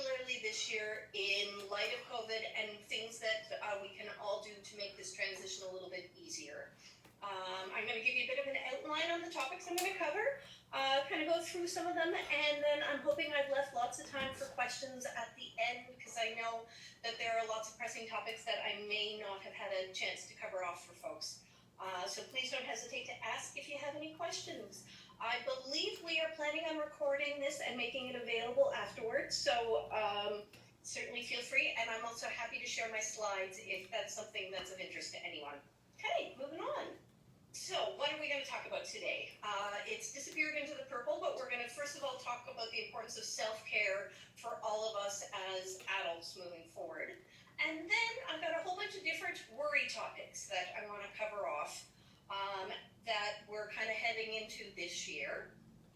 particularly this year in light of COVID and things that we can all do to make this transition a little bit easier. I'm going to give you a bit of an outline on the topics I'm going to cover, kind of go through some of them, and then I'm hoping I've left lots of time for questions at the end, because I know that there are lots of pressing topics that I may not have had a chance to cover off for folks. So please don't hesitate to ask if you have any questions. I believe we are planning on recording this and making it available afterwards, so certainly feel free, and I'm also happy to share my slides if that's something that's of interest to anyone. Okay, moving on. So what are we going to talk about today? It's disappeared into the purple, but we're going to first of all talk about the importance of self-care for all of us as adults moving forward. And then I've got a whole bunch of different worry topics that I want to cover off that we're kind of heading into this year.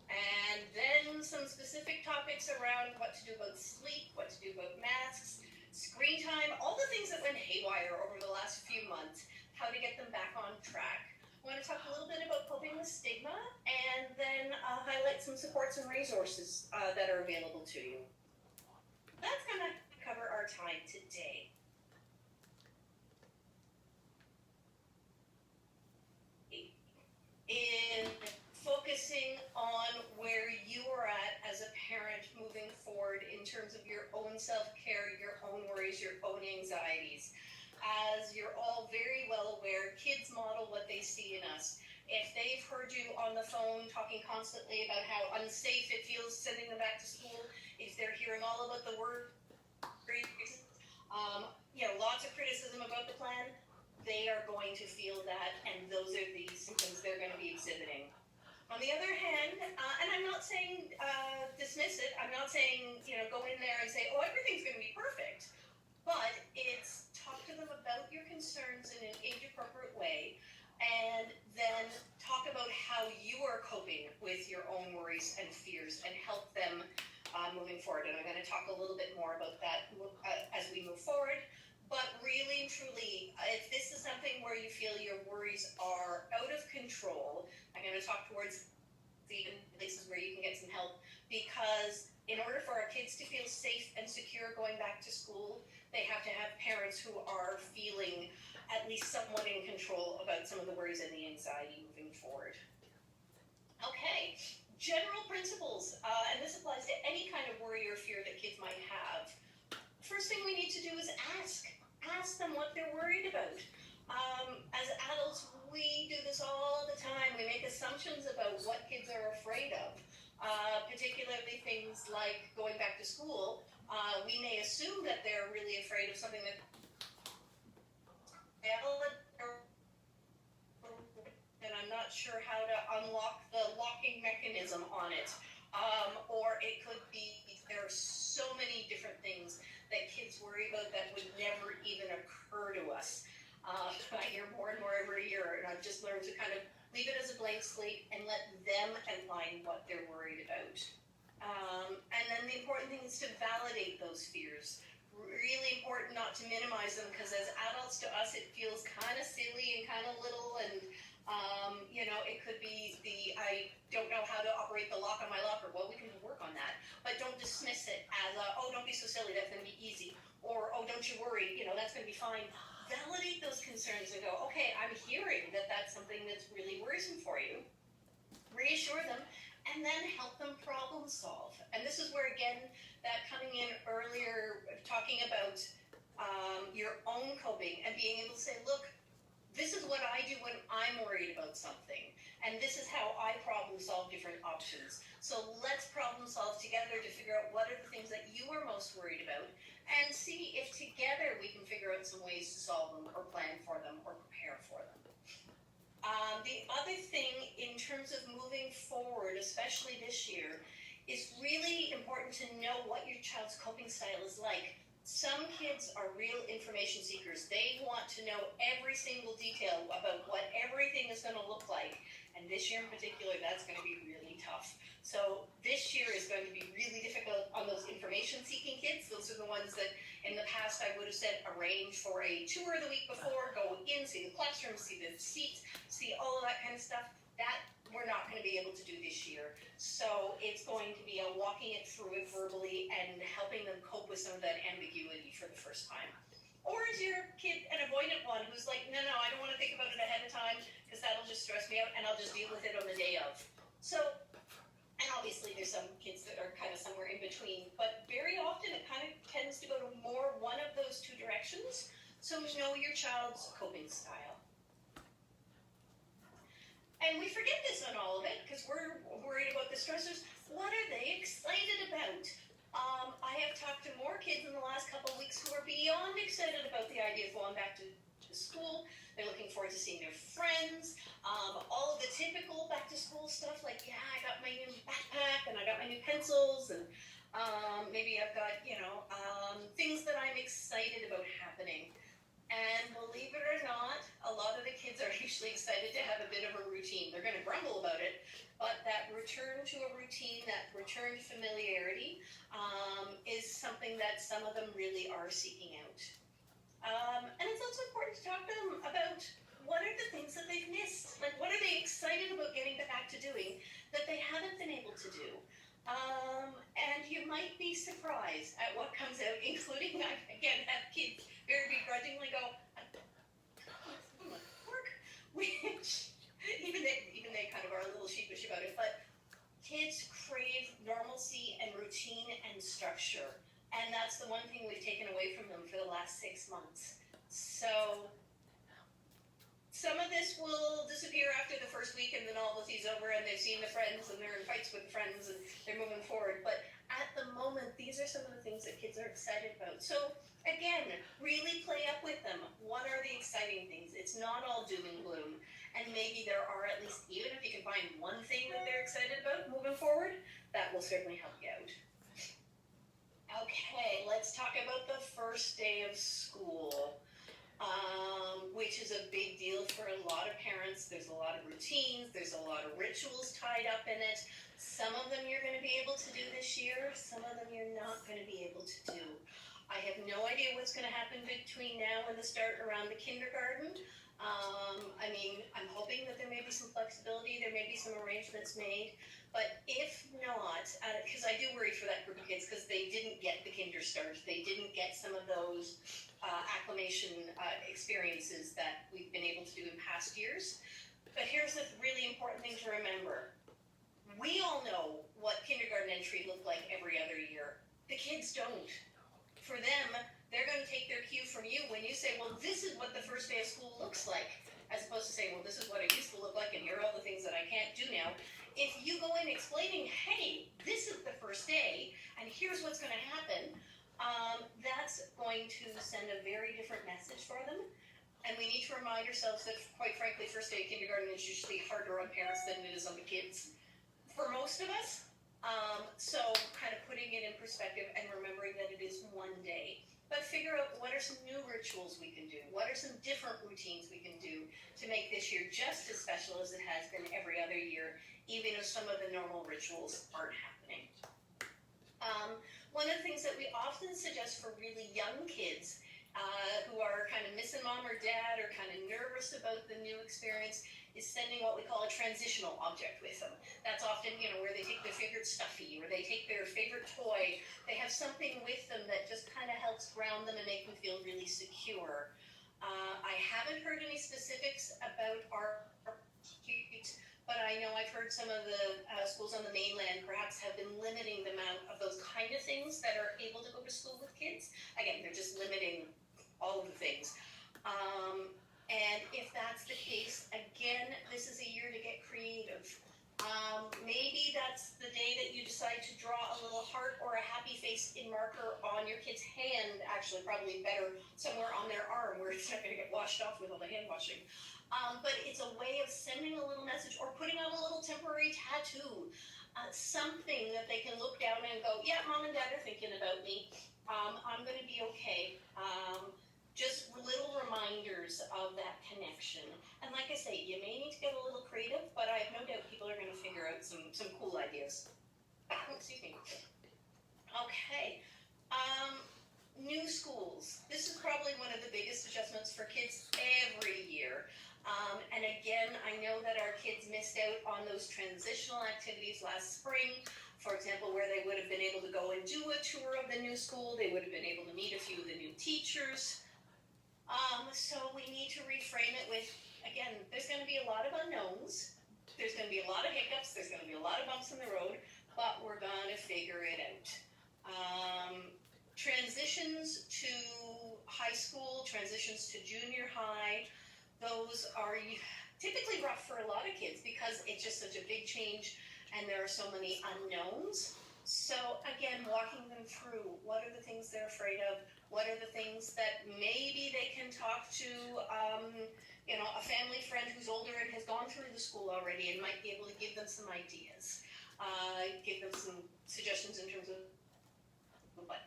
And then some specific topics around what to do about sleep, what to do about masks, screen time, all the things that went haywire over the last few months, how to get them back on track. I want to talk a little bit about coping with stigma, and then highlight some supports and resources that are available to you. That's going to cover our time today. In focusing on where you are at as a parent moving forward in terms of your own self-care, your own worries, your own anxieties. As you're all very well aware, kids model what they see in us. If they've heard you on the phone talking constantly about how unsafe it feels sending them back to school, if they're hearing all about the worries, lots of criticism about the plan, they are going to feel that, and those are the symptoms they're going to be exhibiting. On the other hand, and I'm not saying dismiss it, I'm not saying, go in there and say, oh, everything's going to be perfect, but it's talk to them about your concerns in an age-appropriate way, and then talk about how you are coping with your own worries and fears and help them moving forward. And I'm going to talk a little bit more about that as we move forward. But really and truly, if this is something where you feel your worries are out of control, I'm going to talk towards the places where you can get some help, because in order for our kids to feel safe and secure going back to school, they have to have parents who are feeling at least somewhat in control about some of the worries and the anxiety moving forward. Okay, general principles, and this applies to any kind of worry or fear that kids might have. First thing we need to do is ask them what they're worried about. As adults, we do this all the time. We make assumptions about what kids are afraid of, particularly things like going back to school. We may assume that they're really afraid of something that and I'm not sure how to unlock the locking mechanism on it. Or it could be, there are so many different things that kids worry about that would never even occur to us. I hear more and more every year, and I've just learned to kind of leave it as a blank slate and let them outline what they're worried about. And then the important thing is to validate those fears. Really important not to minimize them, because as adults, to us it feels kind of silly and kind of little, and it could be I don't know how to operate the lock on my locker. Well, we can work on that, but don't dismiss it as oh, don't be so silly, that's going to be easy, or oh, don't you worry, that's going to be fine. Validate those concerns and go, okay, I'm hearing that that's something that's really worrisome for you. Reassure them, and then help them problem solve. And this is where, again, that coming in earlier, talking about your own coping and being able to say, look, this is what I do when I'm worried about something, and this is how I problem solve different options. So let's problem solve together to figure out what are the things that you are most worried about, and see if together we can figure out some ways to solve them or plan for them or prepare for them. The other thing in terms of moving forward, especially this year, is really important to know what your child's coping style is like. Some kids are real information seekers. They want to know every single detail about what everything is going to look like. And this year in particular, that's going to be really tough. So this year is going to be really difficult on those information-seeking kids. Those are the ones that in the past I would have said arrange for a tour the week before, go in, see the classroom, see the seats, see all of that kind of stuff. That we're not going to be able to do this year. So it's going to be a walking it through it verbally and helping them cope with some of that ambiguity for the first time. Or is your kid an avoidant one who's like, no, I don't want to think about it ahead of time because that'll just stress me out and I'll just deal with it on the day of. So, and obviously there's some kids that are kind of somewhere in between, but very often it kind of tends to go to more one of those two directions. So know your child's coping style. And we forget this on all of it because we're worried about the stressors. What are they excited about? I have talked to more kids in the last couple of weeks who are beyond excited about the idea of going back to school. They're looking forward to seeing their friends. All of the typical back to school stuff like, yeah, I got my new backpack and I got my new pencils and maybe I've got, things that I'm excited about happening. And believe it or not, a lot of the kids are usually excited to have a bit of a routine. They're going to grumble about it, but that return to a routine, that return to familiarity, is something that some of them really are seeking out. And it's also important to talk to them about what are the things that they've missed? Like, what are they excited about getting back to doing that they haven't been able to do? And you might be surprised at what comes out, including, I, again, have kids very begrudgingly go, work, which even they kind of are a little sheepish about it, but kids crave normalcy and routine and structure. And that's the one thing we've taken away from them for the last 6 months. So some of this will disappear after the first week and then all of these over and they've seen the friends and they're in fights with friends and they're moving forward. But at the moment, these are some of the things that kids are excited about. So again, really play up with them. What are the exciting things? It's not all doom and gloom. And maybe there are at least, even if you can find one thing that they're excited about moving forward, that will certainly help you out. Okay, let's talk about the first day of school, which is a big deal for a lot of parents. There's a lot of routines, there's a lot of rituals tied up in it. Some of them you're going to be able to do this year, some of them you're not going to be able to do. I have no idea what's going to happen between now and the start around the kindergarten. I'm hoping that there may be some flexibility, there may be some arrangements made, but if not, because I do worry for that group of kids because they didn't get the kinder start, they didn't get some of those acclimation experiences that we've been able to do in past years. But here's the really important thing to remember. We all know what kindergarten entry looked like every other year. The kids don't. For them, they're going to take their cue from you when you say, well, this is what the first day of school looks like, as opposed to saying, well, this is what it used to look like, and here are all the things that I can't do now. If you go in explaining, hey, this is the first day, and here's what's going to happen, that's going to send a very different message for them. And we need to remind ourselves that, quite frankly, first day of kindergarten is usually harder on parents than it is on the kids, for most of us. So kind of putting it in perspective and remembering that it is one day. But figure out what are some new rituals we can do? What are some different routines we can do to make this year just as special as it has been every other year, even if some of the normal rituals aren't happening? One of the things that we often suggest for really young kids who are kind of missing mom or dad or kind of nervous about the new experience is sending what we call a transitional object with them. That's often, where they take their favorite stuffy or they take their favorite toy. They have something with them that just kind of helps ground them and make them feel really secure. I haven't heard any specifics about our but I know I've heard some of the schools on the mainland perhaps have been limiting the amount of those kind of things that are able to go to school with kids. Again, they're just limiting all of the things. And if that's the case, again, this is a year to get creative. Maybe that's the day that you decide to draw a little heart or a happy face in marker on your kid's hand, actually probably better somewhere on their arm where it's not going to get washed off with all the hand washing. But it's a way of sending a little message or putting out a little temporary tattoo, something that they can look down and go, yeah, mom and dad are thinking about me. I'm going to be okay. Just little reminders of that connection. And like I say, you may need to get a little creative, but I have no doubt people are going to figure out some cool ideas. Excuse me. Okay. New schools. This is probably one of the biggest adjustments for kids every year. And again, I know that our kids missed out on those transitional activities last spring. For example, where they would have been able to go and do a tour of the new school, they would have been able to meet a few of the new teachers. So we need to reframe it with, again, there's going to be a lot of unknowns. There's going to be a lot of hiccups. There's going to be a lot of bumps in the road, but we're going to figure it out. Transitions to high school, transitions to junior high, those are typically rough for a lot of kids because it's just such a big change and there are so many unknowns. So again, walking them through what are the things they're afraid of, what are the things that maybe they can talk to a family friend who's older and has gone through the school already and might be able to give them some ideas, give them some suggestions in terms of what.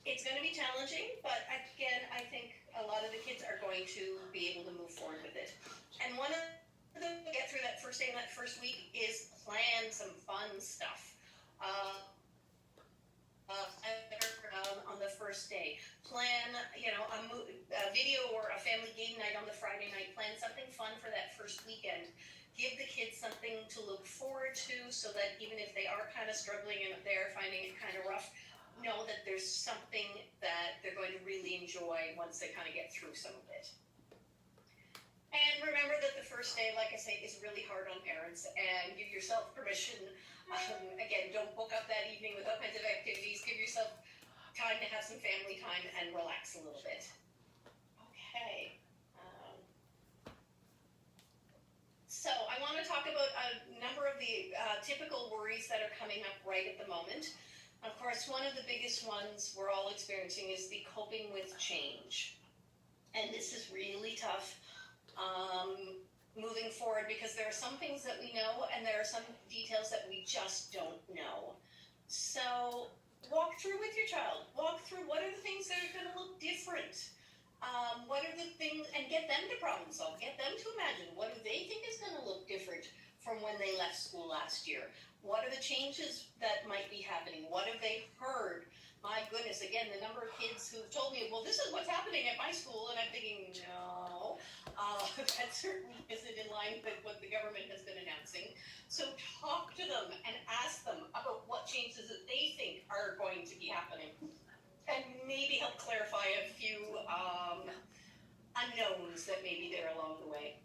It's going to be challenging, but again, I think a lot of the kids are going to be able to move forward with it. And one of the get through that first day and that first week is plan some fun stuff. On the first day, plan a video or a family game night on the Friday night. Plan something fun for that first weekend. Give the kids something to look forward to, so that even if they are kind of struggling and they're finding it kind of rough, know that there's something that they're going to really enjoy once they kind of get through some of it. And remember that the first day, like I say, is really hard on parents, and give yourself permission. Again, don't book up that evening with all kinds of activities. Give yourself time to have some family time and relax a little bit. Okay. So I want to talk about a number of the typical worries that are coming up right at the moment. Of course, one of the biggest ones we're all experiencing is the coping with change. And this is really tough moving forward because there are some things that we know and there are some details that we just don't know. So walk through with your child. Walk through what are the things that are going to look different. What are the things, and get them to problem solve. Get them to imagine what do they think is going to look different from when they left school last year. What are the changes that might be happening? What have they heard? My goodness, again, the number of kids who've told me, well, this is what's happening at my school, and I'm thinking, no, that certainly isn't in line with what the government has been announcing. So talk to them and ask them about what changes that they think are going to be happening, and maybe help clarify a few unknowns that may be there along the way.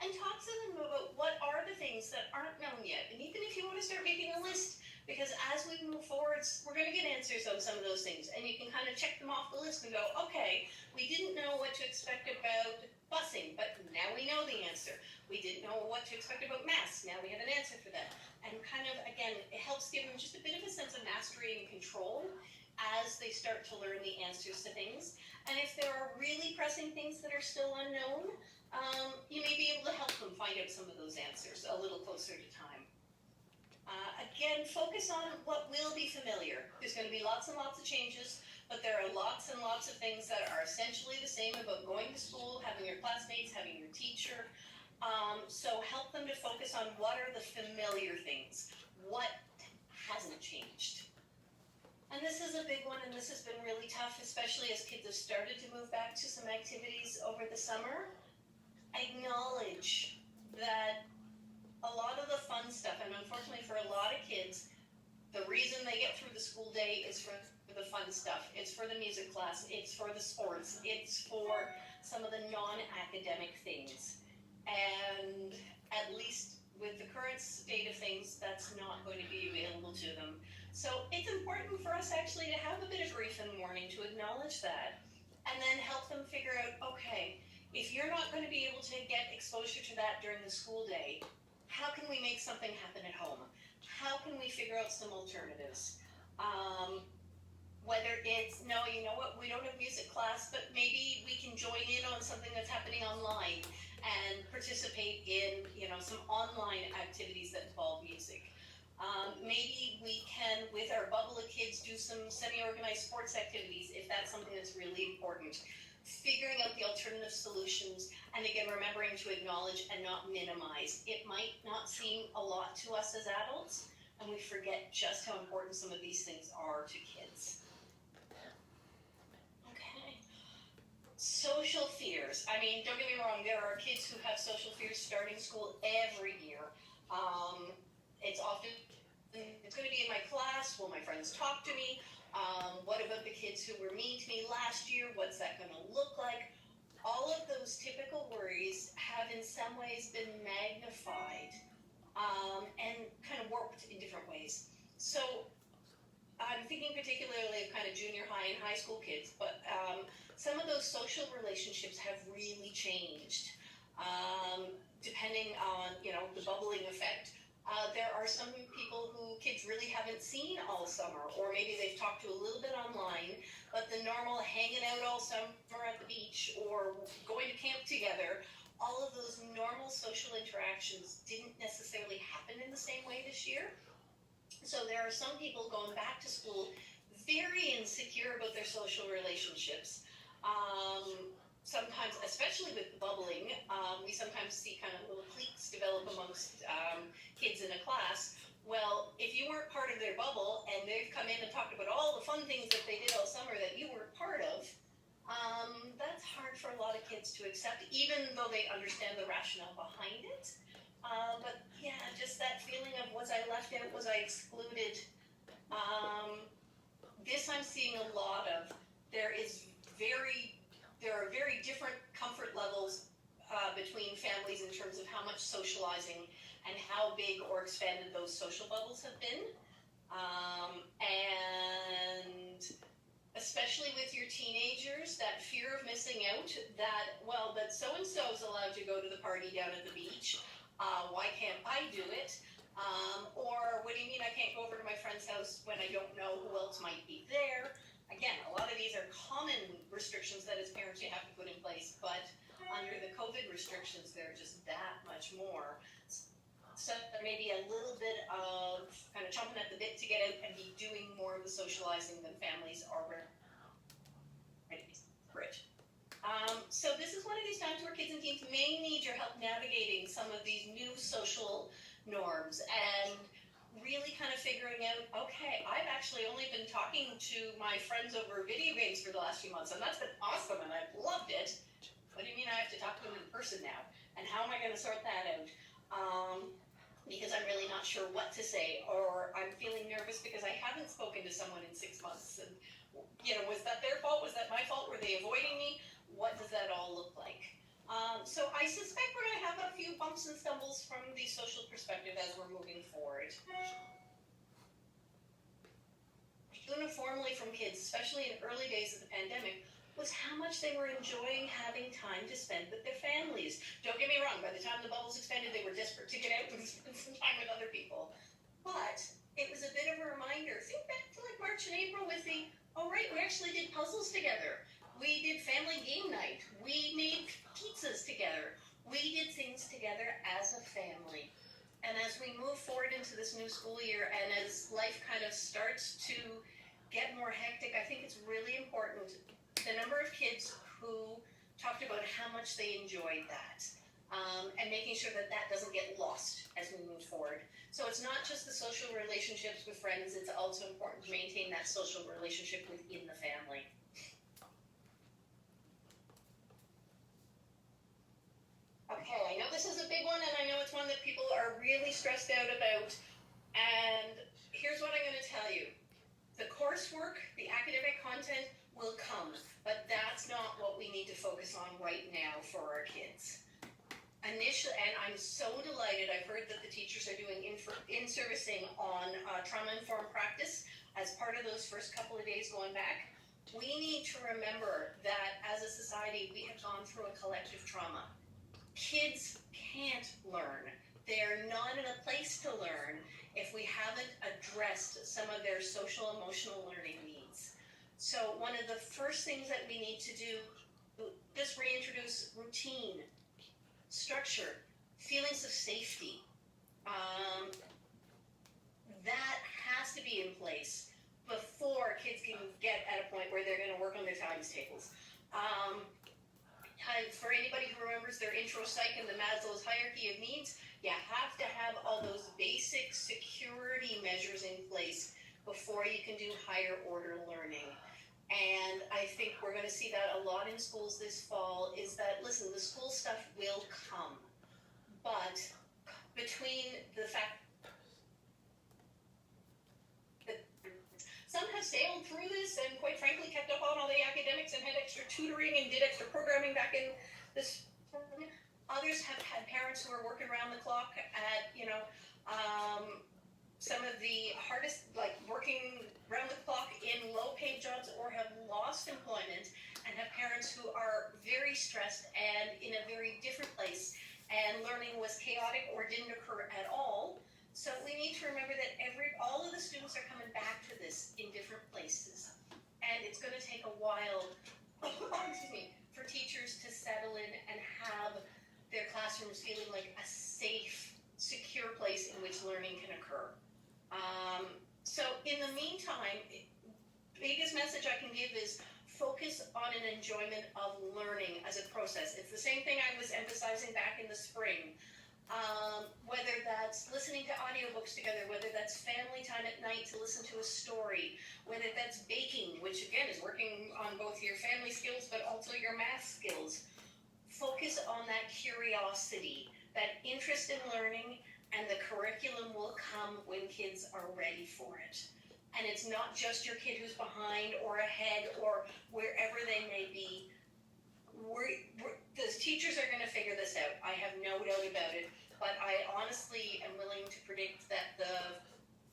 And talk to them about what are the things that aren't known yet. And even if you want to start making a list, because as we move forward, we're going to get answers on some of those things. And you can kind of check them off the list and go, okay, we didn't know what to expect about busing, but now we know the answer. We didn't know what to expect about masks. Now we have an answer for that. And kind of, again, it helps give them just a bit of a sense of mastery and control as they start to learn the answers to things. And if there are really pressing things that are still unknown, you may be able to help them find out some of those answers a little closer to time. Again, focus on what will be familiar. There's going to be lots and lots of changes, but there are lots and lots of things that are essentially the same about going to school, having your classmates, having your teacher. So help them to focus on what are the familiar things, what hasn't changed. And this is a big one, and this has been really tough, especially as kids have started to move back to some activities over the summer. Acknowledge that a lot of the fun stuff, and unfortunately for a lot of kids, the reason they get through the school day is for the fun stuff. It's for the music class, it's for the sports, it's for some of the non-academic things. And at least with the current state of things, that's not going to be available to them. So it's important for us actually to have a bit of grief in the morning to acknowledge that, and then help them figure out, okay, if you're not going to be able to get exposure to that during the school day, how can we make something happen at home? How can we figure out some alternatives? Whether it's, no, you know what, we don't have music class, but maybe we can join in on something that's happening online and participate in, some online activities that involve music. Maybe we can, with our bubble of kids, do some semi-organized sports activities if that's something that's really important. Figuring out the alternative solutions, and again, remembering to acknowledge and not minimize. It might not seem a lot to us as adults, and we forget just how important some of these things are to kids. Okay. Social fears. I mean, don't get me wrong, there are kids who have social fears starting school every year. Um, it's often, it's going to be in my class. Will my friends talk to me? What about the kids who were mean to me last year? What's that going to look like? All of those typical worries have in some ways been magnified and kind of warped in different ways. So I'm thinking particularly of kind of junior high and high school kids, but some of those social relationships have really changed. Depending on, the bubbling effect. There are some people who kids really haven't seen all summer, or maybe they've talked to a little bit online, but the normal hanging out all summer at the beach or going to camp together, all of those normal social interactions didn't necessarily happen in the same way this year. So there are some people going back to school very insecure about their social relationships. Sometimes, especially with the bubbling, we sometimes see kind of little cliques develop amongst kids in a class. Well, if you weren't part of their bubble and they've come in and talked about all the fun things that they did all summer that you weren't part of, that's hard for a lot of kids to accept, even though they understand the rationale behind it. But yeah, just that feeling of, was I left out? Was I excluded? This I'm seeing a lot of. There is there are very different comfort levels between families in terms of how much socializing and how big or expanded those social bubbles have been. And especially with your teenagers, that fear of missing out, that so-and-so is allowed to go to the party down at the beach. Why can't I do it? Or what do you mean I can't go over to my friend's house when I don't know who else might be there? Again, a lot of these are common restrictions that as parents you have to put in place, but under the COVID restrictions, they're just that much more. So there may be a little bit of kind of chomping at the bit to get out and be doing more of the socializing than families are ready for it. So this is one of these times where kids and teens may need your help navigating some of these new social norms and really kind of figuring out, okay, I've actually only been talking to my friends over video games for the last few months, and that's been awesome, and I've loved it. What do you mean I have to talk to them in person now? And how am I going to sort that out? Because I'm really not sure what to say, or I'm feeling nervous because I haven't spoken to someone in 6 months. And, was that their fault? Was that my fault? Were they avoiding me? What does that all look like? So I suspect we're going to have a few bumps and stumbles from the social perspective as we're moving forward. Uniformly from kids, especially in early days of the pandemic, was how much they were enjoying having time to spend with their families. Don't get me wrong, by the time the bubbles expanded, they were desperate to get out and spend some time with other people. But it was a bit of a reminder. Think back to like March and April with the, oh right, we actually did puzzles together. We did family game night. We made pizzas together. We did things together as a family. And as we move forward into this new school year and as life kind of starts to get more hectic, I think it's really important. The number of kids who talked about how much they enjoyed that, and making sure that that doesn't get lost as we move forward. So it's not just the social relationships with friends, it's also important to maintain that social relationship within the family. Okay, I know this is a big one, and I know it's one that people are really stressed out about. And here's what I'm going to tell you. The coursework, the academic content will come, but that's not what we need to focus on right now for our kids. Initially, and I'm so delighted, I've heard that the teachers are doing in-servicing on trauma-informed practice as part of those first couple of days going back. We need to remember that as a society, we have gone through a collective trauma. Kids can't learn. They're not in a place to learn if we haven't addressed some of their social emotional learning needs. So one of the first things that we need to do is reintroduce routine, structure, feelings of safety. That has to be in place before kids can get at a point where they're going to work on their times tables. For anybody who remembers their intro psych and the Maslow's hierarchy of needs, you have to have all those basic security measures in place before you can do higher order learning. And I think we're going to see that a lot in schools this fall, is that, listen, the school stuff will come, but between the fact that some have sailed through this and quite frankly kept up on all the academics and had extra tutoring and did extra programming back in this, others have had parents who are working around the clock at, some of the hardest, like working round the clock in low paid jobs, or have lost employment and have parents who are very stressed and in a very different place, and learning was chaotic or didn't occur at all. So we need to remember that all of the students are coming back to this in different places, and it's going to take a while excuse me, for teachers to settle in and have their classrooms feeling like a safe, secure place in which learning can occur. So in the meantime, biggest message I can give is focus on an enjoyment of learning as a process. It's the same thing I was emphasizing back in the spring. Whether that's listening to audiobooks together, whether that's family time at night to listen to a story, whether that's baking, which again is working on both your family skills but also your math skills. Focus on that curiosity, that interest in learning, and the curriculum will come when kids are ready for it. And it's not just your kid who's behind or ahead or wherever they may be. The teachers are going to figure this out. I have no doubt about it. But I honestly am willing to predict that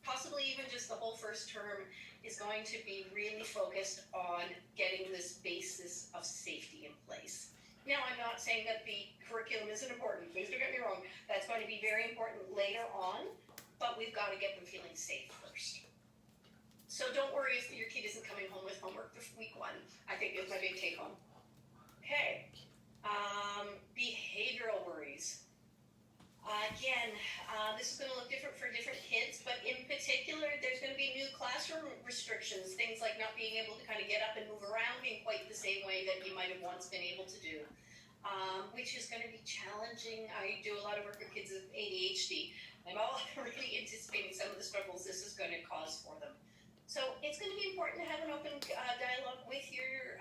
possibly even just the whole first term is going to be really focused on getting this basis of safety in place. Now, I'm not saying that the curriculum isn't important. Please don't get me wrong. That's going to be very important later on, but we've got to get them feeling safe first. So don't worry if your kid isn't coming home with homework for week 1. I think it's my big take home. Okay. Behavioral worries. Again, this is going to look different for different kids, but in particular, there's going to be new classroom restrictions, things like not being able to kind of get up and move around in quite the same way that you might have once been able to do, which is going to be challenging. I do a lot of work with kids with ADHD. I'm already anticipating some of the struggles this is going to cause for them. So it's going to be important to have an open dialogue with your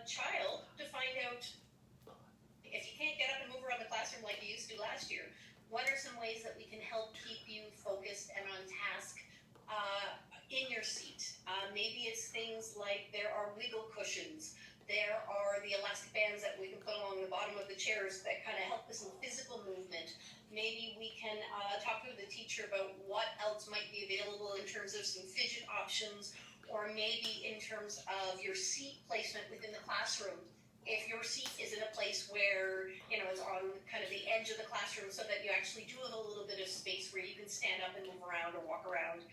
child to find out, if you can't get up and move around the classroom like you used to last year, what are some ways that we can help keep you focused and on task in your seat? Maybe it's things like there are wiggle cushions. There are the elastic bands that we can put along the bottom of the chairs that kind of help with some physical movement. Maybe we can talk to the teacher about what else might be available in terms of some fidget options, or maybe in terms of your seat placement within the classroom. If your seat is in a place where, it's on kind of the edge of the classroom so that you actually do have a little bit of space where you can stand up and move around or walk around.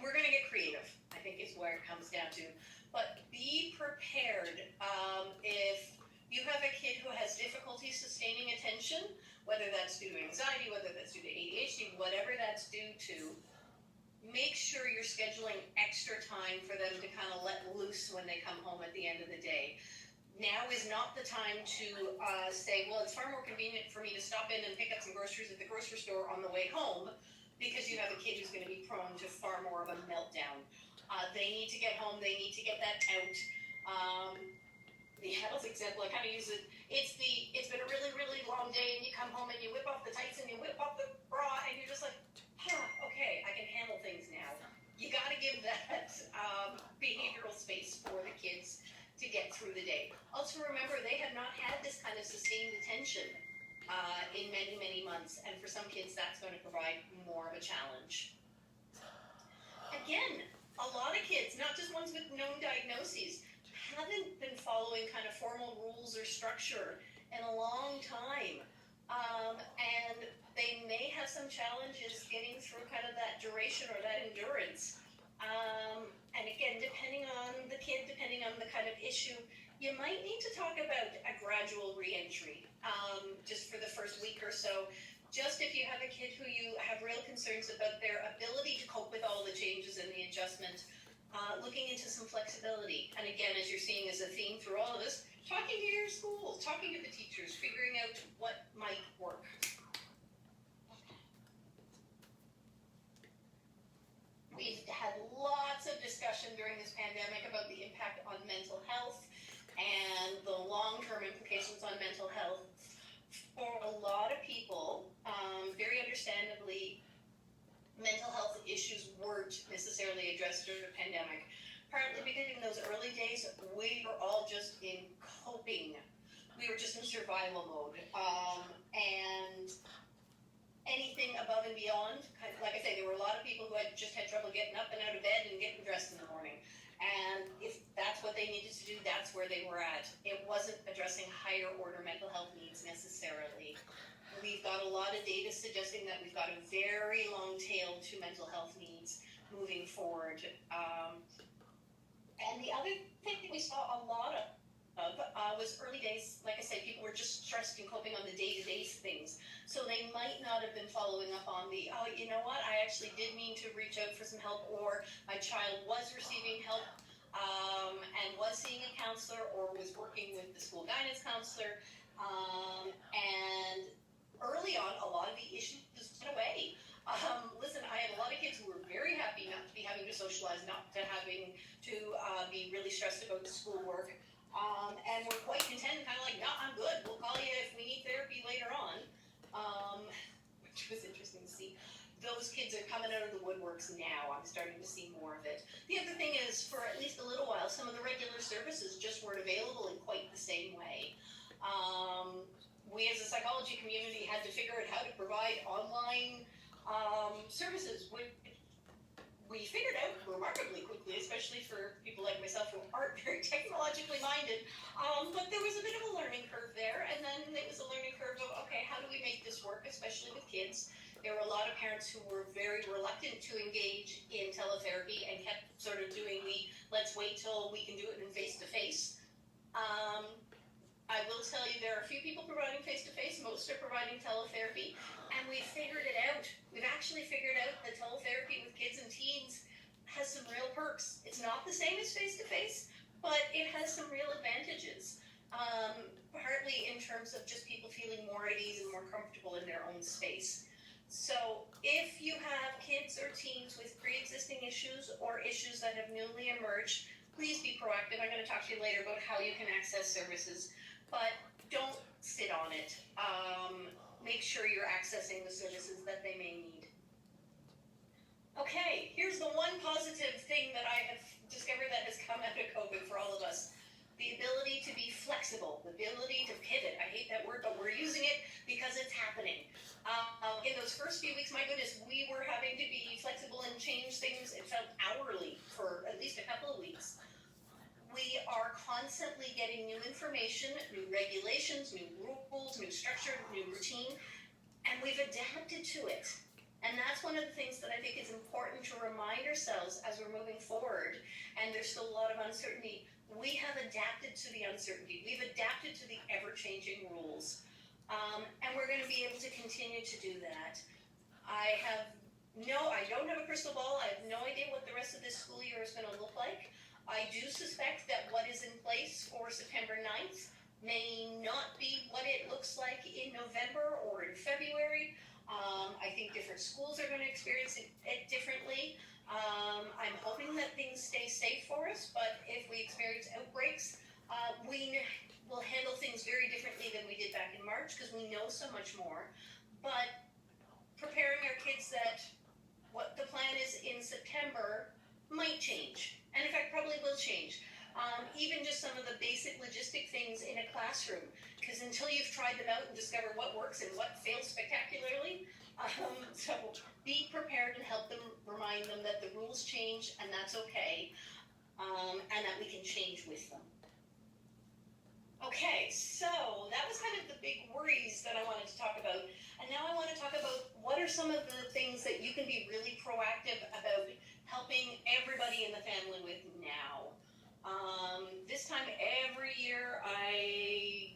We're going to get creative, I think is where it comes down to. But be prepared. If you have a kid who has difficulty sustaining attention, whether that's due to anxiety, whether that's due to ADHD, whatever that's due to, make sure you're scheduling extra time for them to kind of let loose when they come home at the end of the day. Now is not the time to say, well, it's far more convenient for me to stop in and pick up some groceries at the grocery store on the way home, because you have a kid who's going to be prone to far more of a meltdown. They need to get home. They need to get that out. The health example, I kind of use it. It's been a really, really long day, and you come home and you whip off the tights and you whip off the bra, and you're just like, okay, I can handle things now. You got to give that behavioral space for the kids to get through the day. Also remember, they have not had this kind of sustained attention in many, many months, and for some kids that's going to provide more of a challenge. Again, a lot of kids, not just ones with known diagnoses, haven't been following kind of formal rules or structure in a long time, and they may have some challenges getting through kind of that duration or that endurance. And again, depending on the kid, depending on the kind of issue, you might need to talk about a gradual re-entry just for the first week or so. Just if you have a kid who you have real concerns about their ability to cope with all the changes and the adjustment, looking into some flexibility. And again, as you're seeing as a theme through all of this, talking to your schools, talking to the teachers, figuring out what might work. We've had lots of of discussion during this pandemic about the impact on mental health and the long-term implications on mental health. For a lot of people, very understandably, mental health issues weren't necessarily addressed during the pandemic. Partly because in those early days, we were all just in coping. We were just in survival mode. And anything above and beyond, like I say, there were a lot of people who had trouble getting up and out of bed and getting dressed in the morning. And if that's what they needed to do, that's where they were at. It wasn't addressing higher order mental health needs necessarily. We've got a lot of data suggesting that we've got a very long tail to mental health needs moving forward. And the other thing we saw a lot of was early days. Like I say, people were just stressed and coping on the day-to-day things. So they might not have been following up on the, oh, you know what, I actually did mean to reach out for some help, or my child was receiving help and was seeing a counselor or was working with the school guidance counselor. And early on, a lot of the issues went away. Listen, I had a lot of kids who were very happy not to be having to socialize, not to having to be really stressed about the schoolwork, and were quite content, kind of like, no, I'm good. We'll call you if we need therapy later on, which was interesting to see. Those kids are coming out of the woodworks now. I'm starting to see more of it. The other thing is, for at least a little while, some of the regular services just weren't available in quite the same way. We as a psychology community had to figure out how to provide online services, which we figured out remarkably quickly, especially for people like myself who aren't very technologically minded. But there was a bit of a learning curve there, and then it was a learning curve of, okay, how do we make this work, especially with kids? There were a lot of parents who were very reluctant to engage in teletherapy and kept sort of doing the, let's wait till we can do it in face-to-face. I will tell you, there are a few people providing face-to-face, most are providing teletherapy, and we figured it out. We've actually figured out that teletherapy with kids and teens has some real perks. It's not the same as face-to-face, but it has some real advantages, partly in terms of just people feeling more at ease and more comfortable in their own space. So if you have kids or teens with pre-existing issues or issues that have newly emerged, please be proactive. I'm going to talk to you later about how you can access services, but don't sit on it. Make sure you're accessing the services that they may need. Okay, here's the one positive thing that I have discovered that has come out of COVID for all of us. The ability to be flexible, the ability to pivot. I hate that word, but we're using it because it's happening. In those first few weeks, my goodness, we were having to be flexible and change things. It felt hourly for at least a couple of weeks. We are constantly getting new information, new regulations, new rules, new structure, new routine, and we've adapted to it. And that's one of the things that I think is important to remind ourselves as we're moving forward, and there's still a lot of uncertainty. We have adapted to the uncertainty. We've adapted to the ever-changing rules. And we're going to be able to continue to do that. I don't have a crystal ball. I have no idea what the rest of this school year is going to look like. I do suspect that what is in place for September 9th may not be what it looks like in November or in February. I think different schools are going to experience it differently. I'm hoping that things stay safe for us, but if we experience outbreaks, we will handle things very differently than we did back in March because we know so much more. But preparing our kids that what the plan is in September might change, and in fact probably will change. Even just some of the basic logistic things in a classroom, because until you've tried them out and discovered what works and what fails spectacularly, so be prepared and help them, remind them that the rules change and that's okay, and that we can change with them. Okay, so that was kind of the big worries that I wanted to talk about, and now I want to talk about what are some of the things that you can be really proactive about helping everybody in the family with now. This time every year I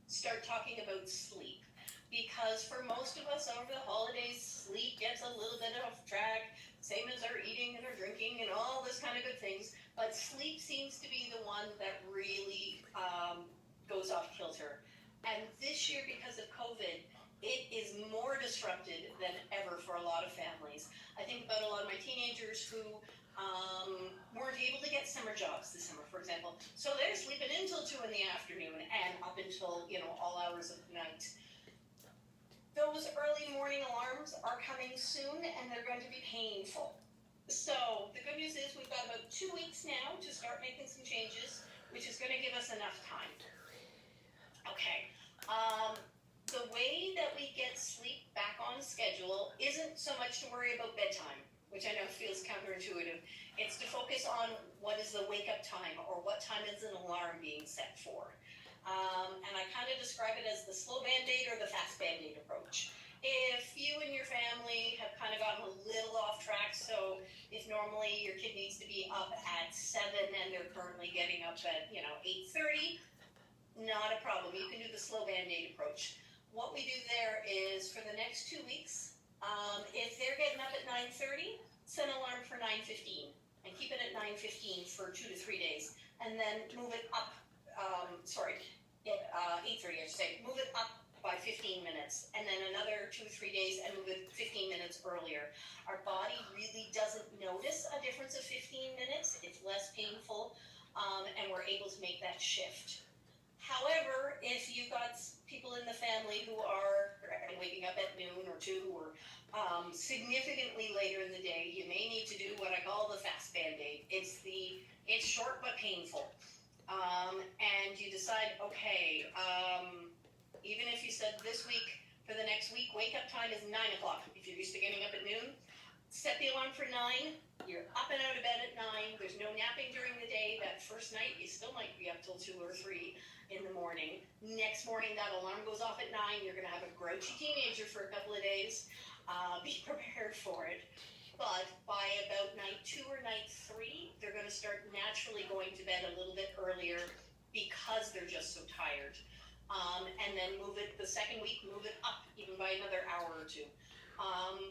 start talking about sleep, because for most of us over the holidays, sleep gets a little bit off track, same as our eating and our drinking and all this kind of good things, but sleep seems to be the one that really goes off kilter. And this year, because of COVID, it is more disrupted than ever for a lot of families. I think about a lot of my teenagers who weren't able to get summer jobs this summer, for example. So they're sleeping until 2 in the afternoon and up until, all hours of the night. Those early morning alarms are coming soon and they're going to be painful. So the good news is we've got about 2 weeks now to start making some changes, which is going to give us enough time. Okay. The way that we get sleep back on schedule isn't so much to worry about bedtime, which I know feels counterintuitive. It's to focus on what is the wake-up time, or what time is an alarm being set for. And I kind of describe it as the slow Band-Aid or the fast Band-Aid approach. If you and your family have kind of gotten a little off track, so if normally your kid needs to be up at 7 and they're currently getting up at 8:30, not a problem. You can do the slow Band-Aid approach. What we do there is for the next 2 weeks, if they're getting up at 9:30, set an alarm for 9:15 and keep it at 9:15 for 2 to 3 days, and then move it up. 8:30, I should say. Move it up by 15 minutes, and then another 2 or 3 days, and move it 15 minutes earlier. Our body really doesn't notice a difference of 15 minutes. It's less painful, and we're able to make that shift. However, if you've got people in the family who are waking up at noon or 2 or significantly later in the day, you may need to do what I call the fast Band-Aid. It's short but painful. And you decide, okay, even if you said this week, for the next week, wake up time is 9 o'clock. If you're used to getting up at noon, set the alarm for 9. You're up and out of bed at 9. There's no napping during the day. That first night, you still might be up till 2 or 3 in the morning. Next morning, that alarm goes off at 9. You're going to have a grouchy teenager for a couple of days. Be prepared for it. But by about night 2 or night 3, they're going to start naturally going to bed a little bit earlier because they're just so tired. And then the second week, move it up even by another hour or 2.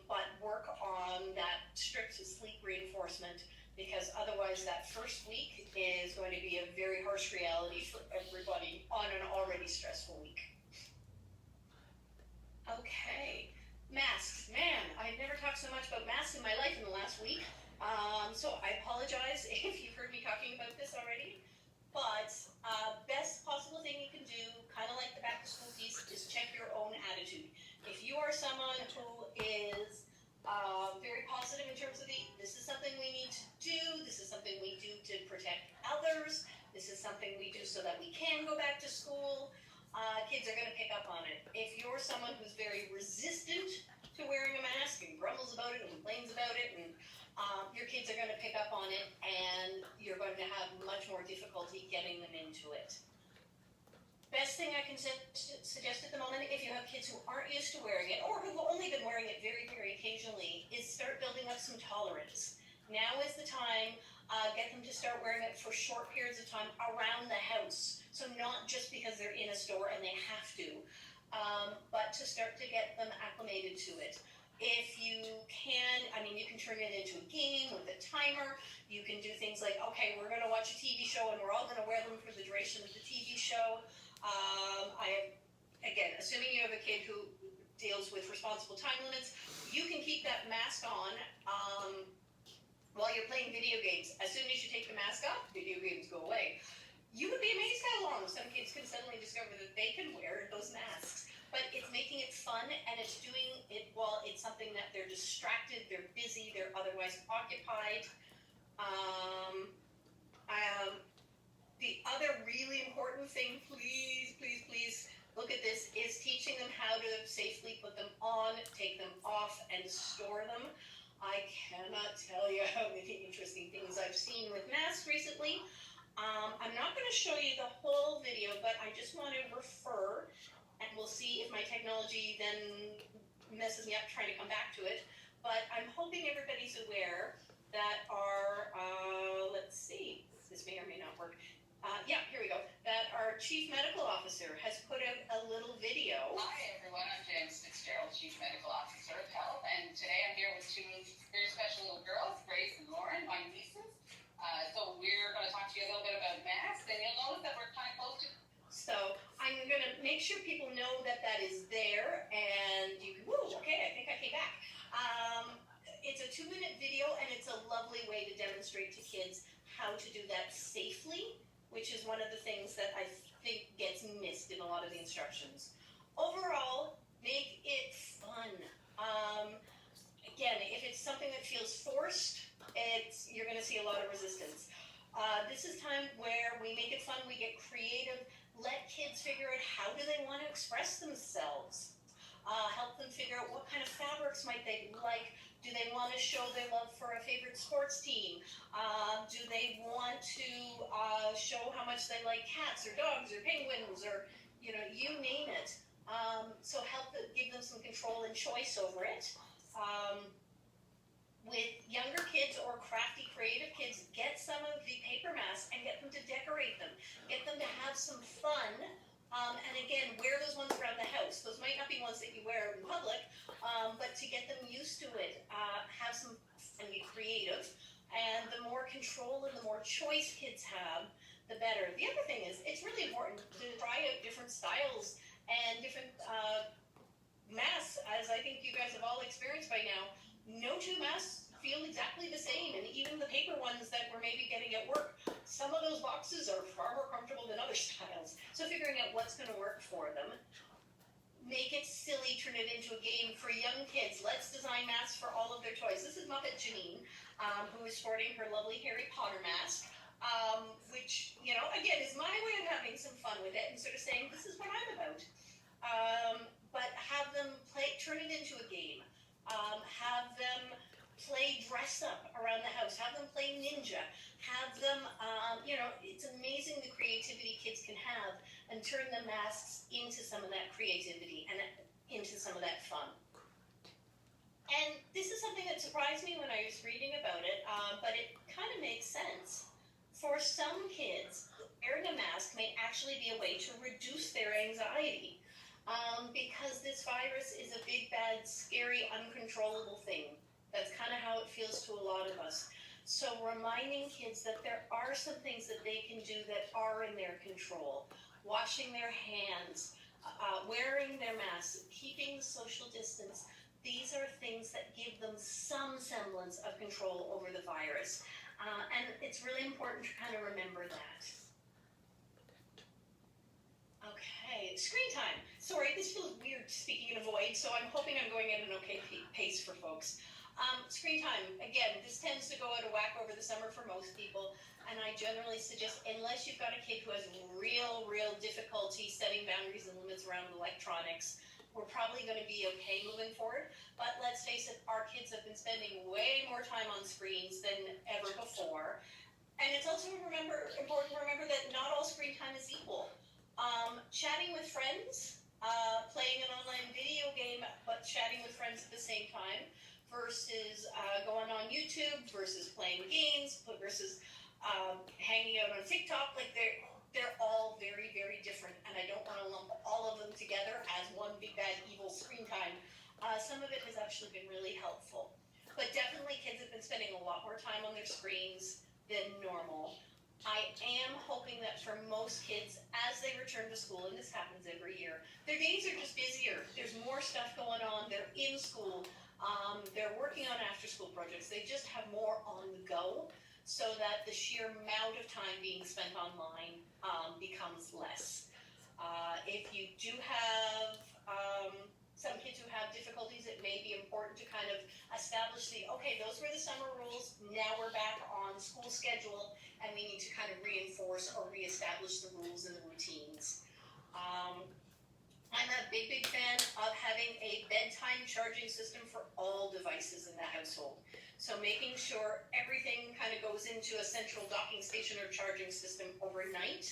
But work on that strict sleep reinforcement, because otherwise that first week is going to be a very harsh reality for everybody on an already stressful week. Okay, masks. Man, I've never talked so much about masks in my life in the last week. So I apologize if you've heard me talking about this already. But best possible thing you can do, kind of like the back to school piece, is check your own attitude. If you are someone who is very positive in terms of this is something we need to do, this is something we do to protect others, this is something we do so that we can go back to school, kids are going to pick up on it. If you're someone who's very resistant to wearing a mask and grumbles about it and complains about it, and your kids are going to pick up on it, and you're going to have much more difficulty getting them into it. Best thing I can suggest at the moment, if you have kids who aren't used to wearing it, or who've only been wearing it very, very occasionally, is start building up some tolerance. Now is the time. Get them to start wearing it for short periods of time around the house. So not just because they're in a store and they have to, but to start to get them acclimated to it. If you can, you can turn it into a game with a timer. You can do things like, okay, we're going to watch a TV show and we're all going to wear them for the duration of the TV show. Again, assuming you have a kid who deals with responsible time limits, you can keep that mask on while you're playing video games. As soon as you take the mask off, video games go away. You would be amazed how long some kids can suddenly discover that they can wear those masks. But it's making it fun, and it's doing it while it's something that they're distracted, they're busy, they're otherwise occupied. The other really important thing, please look at this, is teaching them how to safely put them on, take them off, and store them. I cannot tell you how many interesting things I've seen with masks recently. I'm not going to show you the whole video, but I just want to refer, and we'll see if my technology then messes me up trying to come back to it. But I'm hoping everybody's aware that our, let's see, this may or may not work. Here we go. That our Chief Medical Officer has put out a little video. Hi everyone, I'm James Fitzgerald, Chief Medical Officer of Health, and today I'm here with 2 very special little girls, Grace and Lauren, my nieces. So we're going to talk to you a little bit about masks, and you'll notice that we're kind of close to. So I'm going to make sure people know that that is there, and you can, okay, I think I came back. It's a a 2-minute video, and it's a lovely way to demonstrate to kids how to do that safely, which is one of the things that I think gets missed in a lot of the instructions. Overall, make it fun. Again, if it's something that feels forced, you're going to see a lot of resistance. This is time where we make it fun, we get creative, let kids figure out how do they want to express themselves. Help them figure out what kind of fabrics might they like. Do they want to show their love for a favorite sports team? Do they want to show how much they like cats or dogs or penguins or, you name it. So give them some control and choice over it. With younger kids or crafty, creative kids, get some of the paper masks and get them to decorate them. Get them to have some fun. And again, wear those ones around the house. Those might not be ones that you wear in public, but to get them used to it, have some fun and be creative. And the more control and the more choice kids have, the better. The other thing is, it's really important to try out different styles and different masks, as I think you guys have all experienced by now. No two masks feel exactly the same, and even the paper ones that we're maybe getting at work, some of those boxes are far more comfortable than other styles. So figuring out what's going to work for them. Make it silly, turn it into a game for young kids. Let's design masks for all of their toys. This is Muppet Janine, who is sporting her lovely Harry Potter mask, which, again, is my way of having some fun with it and sort of saying, this is what I'm about. But have them turn it into a game. Have them play dress up around the house. Have them play ninja. Have them, it's amazing the creativity kids can have, and turn the masks into some of that creativity and into some of that fun. And this is something that surprised me when I was reading about it, but it kind of makes sense. For some kids, wearing a mask may actually be a way to reduce their anxiety. Because this virus is a big, bad, scary, uncontrollable thing. That's kind of how it feels to a lot of us. So reminding kids that there are some things that they can do that are in their control. Washing their hands, wearing their masks, keeping social distance. These are things that give them some semblance of control over the virus. And it's really important to kind of remember that. Okay, screen time. Sorry, this feels weird speaking in a void, so I'm hoping I'm going at an okay pace for folks. Screen time, again, this tends to go out of whack over the summer for most people, and I generally suggest, unless you've got a kid who has real difficulty setting boundaries and limits around electronics, we're probably going to be okay moving forward. But let's face it, our kids have been spending way more time on screens than ever before. And it's also important to remember that not all screen time is equal. Chatting with friends, playing an online video game, but chatting with friends at the same time, versus going on YouTube, versus playing games, versus hanging out on TikTok. Like they're all very different, and I don't want to lump all of them together as one big bad evil screen time. Some of it has actually been really helpful, but definitely kids have been spending a lot more time on their screens than normal. I am hoping that for most kids, as they return to school, and this happens every year, their days are just busier. There's more stuff going on. They're in school. They're working on after-school projects. They just have more on the go, so that the sheer amount of time being spent online becomes less. If you do have some kids who have difficulties, it may be important to kind of establish okay, those were the summer rules, now we're back on school schedule, and we need to kind of reinforce or reestablish the rules and the routines. I'm a big fan of having a bedtime charging system for all devices in the household. So making sure everything kind of goes into a central docking station or charging system overnight.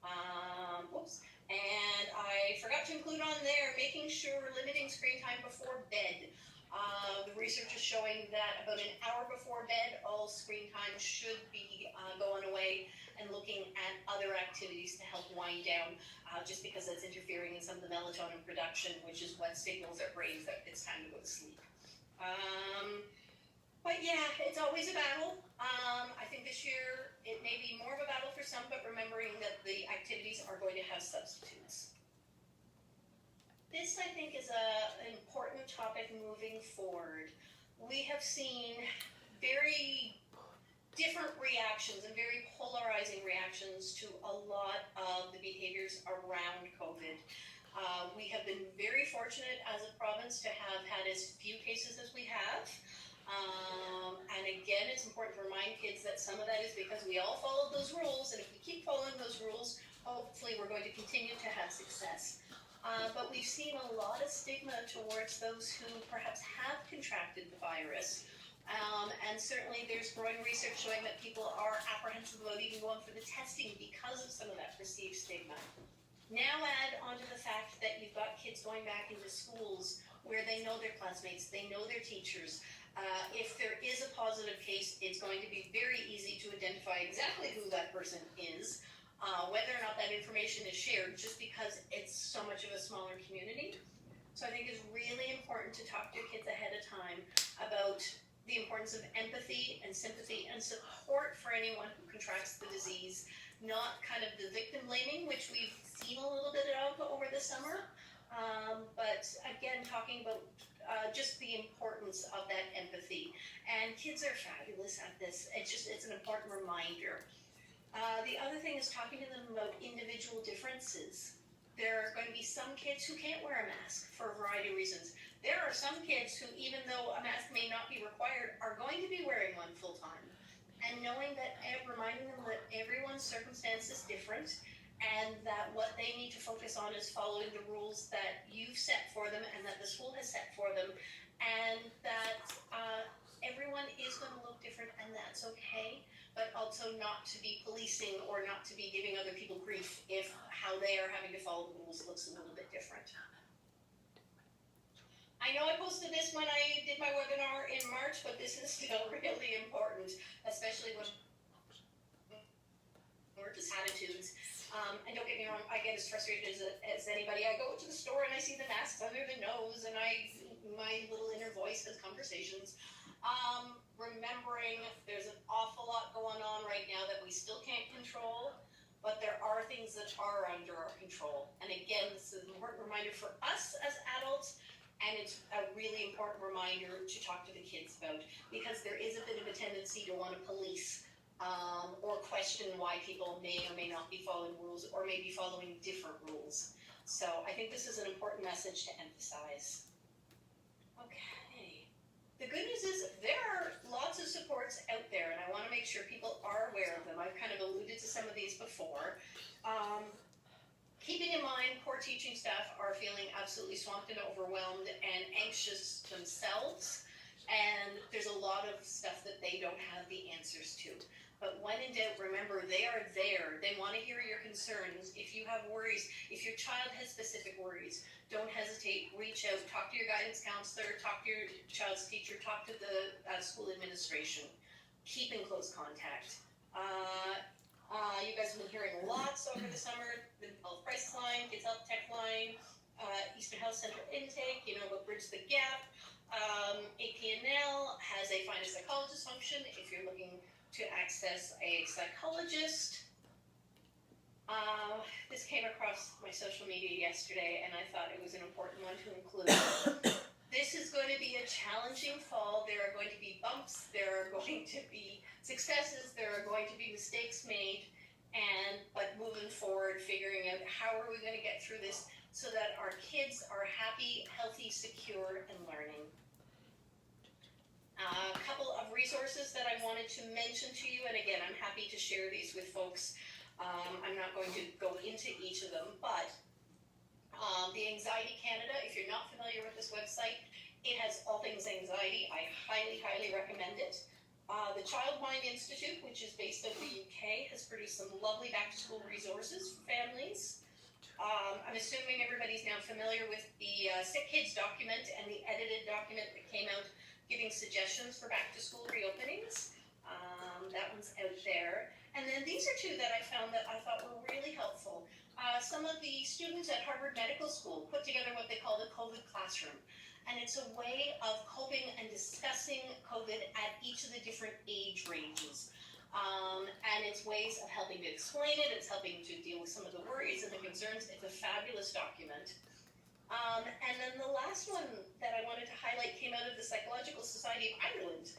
And I forgot to include on there, making sure we're limiting screen time before bed. The research is showing that about an hour before bed, all screen time should be going away and looking at other activities to help wind down, just because that's interfering in some of the melatonin production, which is what signals our brains that it's time to go to sleep. But yeah, it's always a battle. I think this year it may be more of a battle for some, but remembering that the activities are going to have substitutes. This, I think, is an important topic moving forward. we have seen very different reactions and very polarizing reactions to a lot of the behaviors around COVID. We have been very fortunate as a province to have had as few cases as we have. And again, it's important to remind kids that some of that is because we all followed those rules, and if we keep following those rules, hopefully we're going to continue to have success. But we've seen a lot of stigma towards those who perhaps have contracted the virus. And certainly there's growing research showing that people are apprehensive about even going for the testing because of some of that perceived stigma. Now add onto the fact that you've got kids going back into schools where they know their classmates, they know their teachers. If there is a positive case, it's going to be very easy to identify exactly who that person is, whether or not that information is shared, just because it's so much of a smaller community. So I think it's really important to talk to your kids ahead of time about the importance of empathy and sympathy and support for anyone who contracts the disease, not kind of the victim blaming, which we've seen a little bit of over the summer. But again, talking about just the importance of that empathy. And kids are fabulous at this. It's an important reminder. The other thing is talking to them about individual differences. There are going to be some kids who can't wear a mask for a variety of reasons. There are some kids who, even though a mask may not be required, are going to be wearing one full time. And knowing that, reminding them that everyone's circumstance is different, and that what they need to focus on is following the rules that you've set for them and that the school has set for them, and that everyone is going to look different, and that's okay, but also not to be policing or not to be giving other people grief if how they are having to follow the rules looks a little bit different. I know I posted this when I did my webinar in March, but this is still really important, especially when we're just attitudes. And don't get me wrong, I get as frustrated as anybody. I go to the store and I see the masks under the nose, and my little inner voice has conversations. Remembering there's an awful lot going on right now that we still can't control, but there are things that are under our control. And again, this is an important reminder for us as adults, and it's a really important reminder to talk to the kids about, because there is a bit of a tendency to want to police or question why people may or may not be following rules or may be following different rules. So I think this is an important message to emphasize. Okay. The good news is there are lots of supports out there, and I want to make sure people are aware of them. I've kind of alluded to some of these before. Keeping in mind, core teaching staff are feeling absolutely swamped and overwhelmed and anxious themselves, and there's a lot of stuff that they don't have the answers to. But when in doubt, remember, they are there. They want to hear your concerns. If you have worries, if your child has specific worries, don't hesitate. Reach out. Talk to your guidance counselor. Talk to your child's teacher. Talk to the school administration. Keep in close contact. You guys have been hearing lots over the summer. The Health Crisis Line, Kids Health Tech Line, Eastern Health Center Intake, about Bridge the Gap. APNL has a Find a Psychologist function if you're looking to access a psychologist. This came across my social media yesterday, and I thought it was an important one to include. This is going to be a challenging fall. There are going to be bumps. There are going to be successes. There are going to be mistakes made. But moving forward, figuring out how are we going to get through this so that our kids are happy, healthy, secure, and learning. A couple of resources that I wanted to mention to you, and again, I'm happy to share these with folks. I'm not going to go into each of them, but the Anxiety Canada, if you're not familiar with this website, it has all things anxiety. I highly, highly recommend it. The Child Mind Institute, which is based in the UK, has produced some lovely back-to-school resources for families. I'm assuming everybody's now familiar with the Sick Kids document and the edited document that came out giving suggestions for back-to-school reopenings. That one's out there. And then these are two that I found that I thought were really helpful. Some of the students at Harvard Medical School put together what they call the COVID classroom. And it's a way of coping and discussing COVID at each of the different age ranges. And it's ways of helping to explain it. It's helping to deal with some of the worries and the concerns. It's a fabulous document. And then the last one that I wanted to highlight came out of the Psychological Society of Ireland.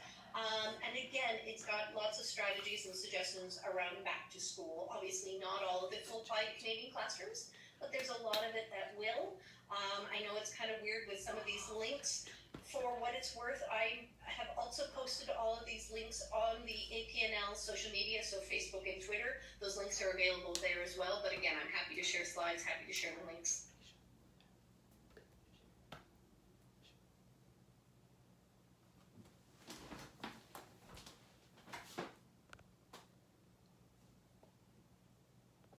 And again, it's got lots of strategies and suggestions around back to school. Obviously, not all of it will apply to Canadian classrooms, but there's a lot of it that will. I know it's kind of weird with some of these links. For what it's worth, I have also posted all of these links on the APNL social media, so Facebook and Twitter. Those links are available there as well. But again, I'm happy to share slides, happy to share the links.